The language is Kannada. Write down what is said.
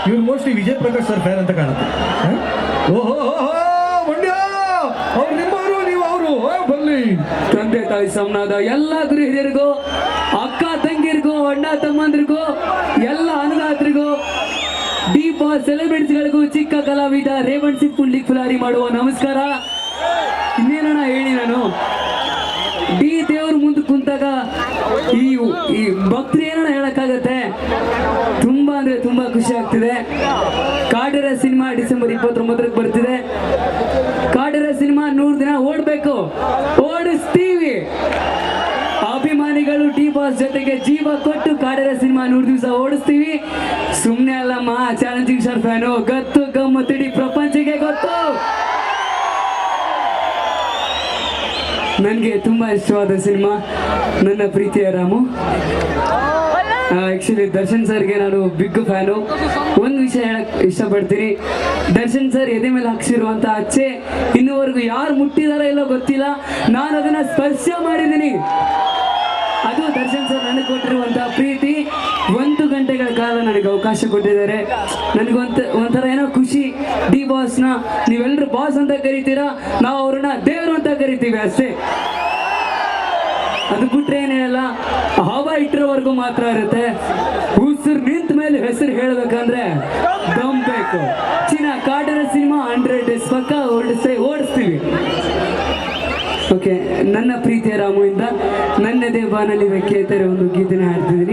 ಇವ್ರು mostly Vijay Prakash sir fan ಅಂತ ಕಾಣುತ್ತೆ. ಓಹೋ ಮಂಡ್ಯ ಅವ್ರು ನಿಮ್ಮವರು, ನೀವು ಅವರು ಬನ್ನಿ. ತಂದೆ ತಾಯಿ ಸಮನಾದ ಎಲ್ಲ ಗುರು ಹಿರಿಯರಿಗೂ, ಅಕ್ಕ ತಂಗಿರಿಗೂ, ಅಣ್ಣ ತಮ್ಮಂದ್ರಿಗೂ, ಎಲ್ಲ ಅನ್ನದಾತರಿಗೂ, ದೀಪ ಸೆಲೆಬ್ರಿಟಿಗಳಿಗೂ, ಚಿಕ್ಕ ಕಲಾವಿದ ರೇವಣ್ ಸಿಂಗ್ ಪುಂಡ್ಲಿಕ್ ಫುಲಾರಿ ಮಾಡುವ ನಮಸ್ಕಾರ. ಇನ್ನೇನಣ್ಣ ಹೇಳಿ, ನಾನು ಡಿ ದೇವ್ರ ಮುಂದೆ ಕುಂತಾಗ ಈ ಭಕ್ತರು ಏನಣ್ಣ ಹೇಳಕ್ಕಾಗತ್ತೆ. ತುಂಬಾ ಅಂದ್ರೆ ತುಂಬಾ ಖುಷಿ ಆಗ್ತಿದೆ. ಕಾಡರ ಸಿನಿಮಾ ಡಿಸೆಂಬರ್ 29ಕ್ಕೆ ಬರ್ತಿದೆ. ಕಾಡರ ಸಿನಿಮಾ 100 ದಿನ ಓಡ್ಬೇಕು, ಓಡಿಸ್ತೀವಿ. ಅಭಿಮಾನಿಗಳು ಡಿ ಬಾಸ್ ಜೊತೆಗೆ ಜೀವ ಕೊಟ್ಟು ಕಾಡರ ಸಿನಿಮಾ 100 ದಿವಸ ಓಡಿಸ್ತೀವಿ. ಸುಮ್ನೆ ಅಲ್ಲಮ್ಮ, ಚಾಲೆಂಜಿಂಗ್ ಸ್ಟಾರ್ ಫ್ಯಾನು, ಗತ್ತು ಗಮ್ಮತ್ತು ಇಡೀ ಪ್ರಪಂಚಕ್ಕೆ ಗೊತ್ತು. ನನಗೆ ತುಂಬಾ ಇಷ್ಟವಾದ ಸಿನಿಮಾ ನನ್ನ ಪ್ರೀತಿಯ ರಾಮು. ಆ್ಯಕ್ಚುಲಿ ದರ್ಶನ್ ಸರ್ಗೆ ನಾನು ಬಿಗ್ ಫ್ಯಾನು. ಒಂದು ವಿಷಯ ಹೇಳಕ್ ಇಷ್ಟಪಡ್ತೀನಿ, ದರ್ಶನ್ ಸರ್ ಎದೆ ಮೇಲೆ ಹಾಕ್ಸಿರುವಂಥ ಅಚ್ಚೆ ಇನ್ನೂವರೆಗೂ ಯಾರು ಮುಟ್ಟಿದಾರೋ ಇಲ್ಲೋ ಗೊತ್ತಿಲ್ಲ, ನಾನು ಅದನ್ನು ಸ್ಪರ್ಶ ಮಾಡಿದ್ದೀನಿ. ಅದು ದರ್ಶನ್ ಸರ್ ನನಗೆ ಕೊಟ್ಟಿರುವಂಥ ಪ್ರೀತಿ. 1 ಗಂಟೆಗಳ ಕಾಲ ನನಗೆ ಅವಕಾಶ ಕೊಟ್ಟಿದ್ದಾರೆ. ನನಗೊಂಥರ ಏನೋ ಖುಷಿ. ಡಿ ಬಾಸ್ನ ನೀವೆಲ್ಲರೂ ಬಾಸ್ ಅಂತ ಕರಿತೀರಾ, ನಾವು ಅವ್ರನ್ನ ದೇವರು ಅಂತ ಕರಿತೀವಿ ಅಷ್ಟೇ. ಅದು ಬಿಟ್ರೆ ಏನೇನಲ್ಲ, ಹವಾ ಇಟ್ಟರವರೆಗೂ ಮಾತ್ರ ಇರುತ್ತೆ. ಉಸಿರು ನಿಂತ ಮೇಲೆ ಹೆಸರು ಹೇಳ್ಬೇಕಂದ್ರೆ ದಮ್ ಬೇಕು. ಕಾಡರ ಸಿನಿಮಾ 100 ಡೇಸ್ ಪಕ್ಕ ಓಡಿಸ್ತೀವಿ. ಓಕೆ, ನನ್ನ ಪ್ರೀತಿಯ ರಾಮು ಇಂದ ನನ್ನದೇ ಬಾನಲ್ಲಿ ವೆಕ್ಕೇತರೆ ಒಂದು ಗೀತೆನ ಹಾಡ್ತಿದ್ದೀನಿ.